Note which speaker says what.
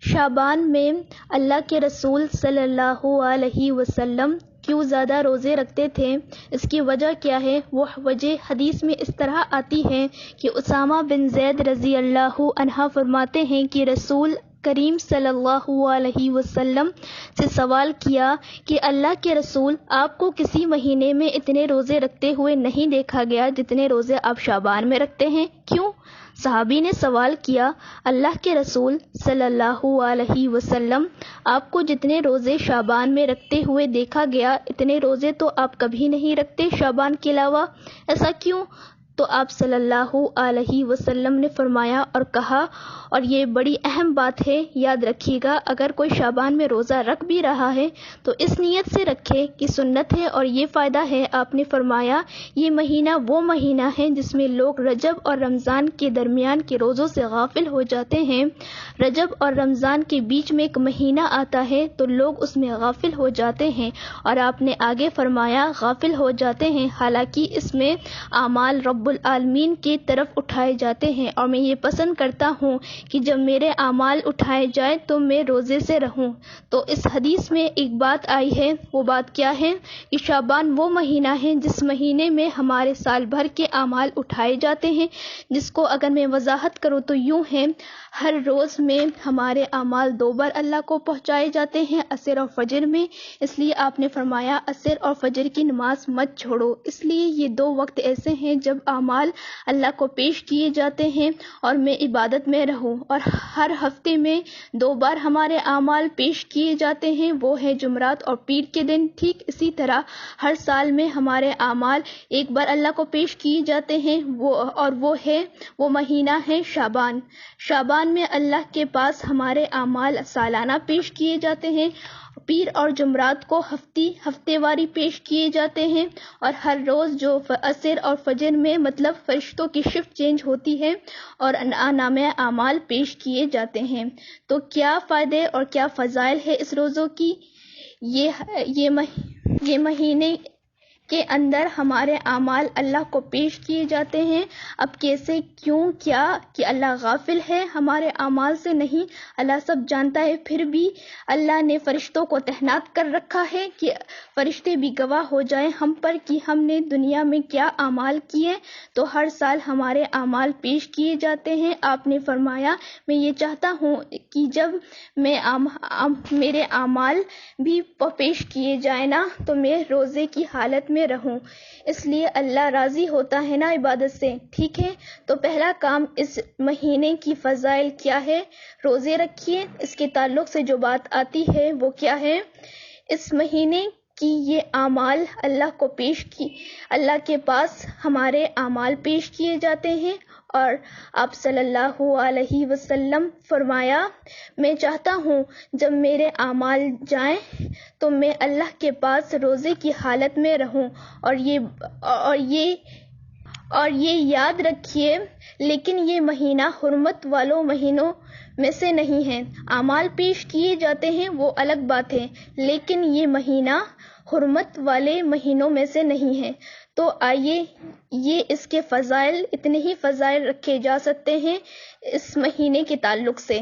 Speaker 1: شعبان میں اللہ کے رسول صلی اللہ علیہ وسلم کیوں زیادہ روزے رکھتے تھے؟ اس کی وجہ کیا ہے؟ وہ وجہ حدیث میں اس طرح آتی ہے کہ اسامہ بن زید رضی اللہ عنہ فرماتے ہیں کہ رسول کریم صلی اللہ علیہ وسلم سے سوال کیا کہ اللہ کے رسول، آپ کو کسی مہینے میں اتنے روزے رکھتے ہوئے نہیں دیکھا گیا جتنے روزے آپ شعبان میں رکھتے ہیں، کیوں؟ صحابی نے سوال کیا، اللہ کے رسول صلی اللہ علیہ وسلم، آپ کو جتنے روزے شعبان میں رکھتے ہوئے دیکھا گیا اتنے روزے تو آپ کبھی نہیں رکھتے شعبان کے علاوہ، ایسا کیوں؟ تو آپ صلی اللہ علیہ وسلم نے فرمایا اور کہا، اور یہ بڑی اہم بات ہے، یاد رکھیے گا، اگر کوئی شعبان میں روزہ رکھ بھی رہا ہے تو اس نیت سے رکھے کہ سنت ہے اور یہ فائدہ ہے۔ آپ نے فرمایا یہ مہینہ وہ مہینہ ہے جس میں لوگ رجب اور رمضان کے درمیان کے روزوں سے غافل ہو جاتے ہیں۔ رجب اور رمضان کے بیچ میں ایک مہینہ آتا ہے تو لوگ اس میں غافل ہو جاتے ہیں، اور آپ نے آگے فرمایا غافل ہو جاتے ہیں حالانکہ اس میں اعمال رب العالمین کی طرف اٹھائے جاتے ہیں، اور میں یہ پسند کرتا ہوں کہ جب میرے اعمال اٹھائے جائیں تو میں روزے سے رہوں۔ تو اس حدیث میں ایک بات آئی ہے، وہ بات کیا ہے کہ شعبان وہ مہینہ ہے جس مہینے میں ہمارے سال بھر کے اعمال اٹھائے جاتے ہیں، جس کو اگر میں وضاحت کروں تو یوں ہے، ہر روز میں ہمارے اعمال 2 بار اللہ کو پہنچائے جاتے ہیں، عصر اور فجر میں، اس لیے آپ نے فرمایا عصر اور فجر کی نماز مت چھوڑو۔ اس لیے یہ 2 وقت ایسے ہیں جب اعمال اللہ کو پیش کیے جاتے ہیں اور میں عبادت میں رہوں، اور ہر ہفتے میں 2 بار ہمارے اعمال پیش کیے جاتے ہیں، وہ ہے جمعرات اور پیر کے دن۔ ٹھیک اسی طرح ہر سال میں ہمارے اعمال 1 بار اللہ کو پیش کیے جاتے ہیں، وہ مہینہ ہے شعبان۔ شعبان میں اللہ کے پاس ہمارے اعمال سالانہ پیش کیے جاتے ہیں، پیر اور جمعرات کو ہفتے واری پیش کیے جاتے ہیں، اور ہر روز جو عصر اور فجر میں مطلب فرشتوں کی شفٹ چینج ہوتی ہے اور نامہ اعمال پیش کیے جاتے ہیں۔ تو کیا فائدے اور کیا فضائل ہے اس روزوں کی؟ یہ مہینے کے اندر ہمارے اعمال اللہ کو پیش کیے جاتے ہیں۔ اب کیسے، کیوں، کیا کہ اللہ غافل ہے ہمارے اعمال سے؟ نہیں، اللہ سب جانتا ہے، پھر بھی اللہ نے فرشتوں کو تعینات کر رکھا ہے کہ فرشتے بھی گواہ ہو جائیں ہم پر کہ ہم نے دنیا میں کیا اعمال کیے، تو ہر سال ہمارے اعمال پیش کیے جاتے ہیں۔ آپ نے فرمایا میں یہ چاہتا ہوں کہ جب میرے اعمال بھی پیش کیے جائیں نا تو میں روزے کی حالت میں رہوں، اس لیے اللہ راضی ہوتا ہے نا عبادت سے۔ ٹھیک ہے، تو پہلا کام اس مہینے کی فضائل کیا ہے؟ روزے رکھیے۔ اس کے تعلق سے جو بات آتی ہے وہ کیا ہے؟ اس مہینے کی یہ اعمال اللہ کے پاس ہمارے اعمال پیش کیے جاتے ہیں، اور آپ صلی اللہ علیہ وسلم فرمایا میں چاہتا ہوں جب میرے اعمال جائیں تو میں اللہ کے پاس روزے کی حالت میں رہوں، اور یہ یاد رکھیے، لیکن یہ مہینہ حرمت والوں مہینوں میں سے نہیں ہے۔ اعمال پیش کیے جاتے ہیں وہ الگ بات ہے، لیکن یہ مہینہ حرمت والے مہینوں میں سے نہیں ہے۔ تو آئیے یہ اس کے فضائل، اتنے ہی فضائل رکھے جا سکتے ہیں اس مہینے کے تعلق سے۔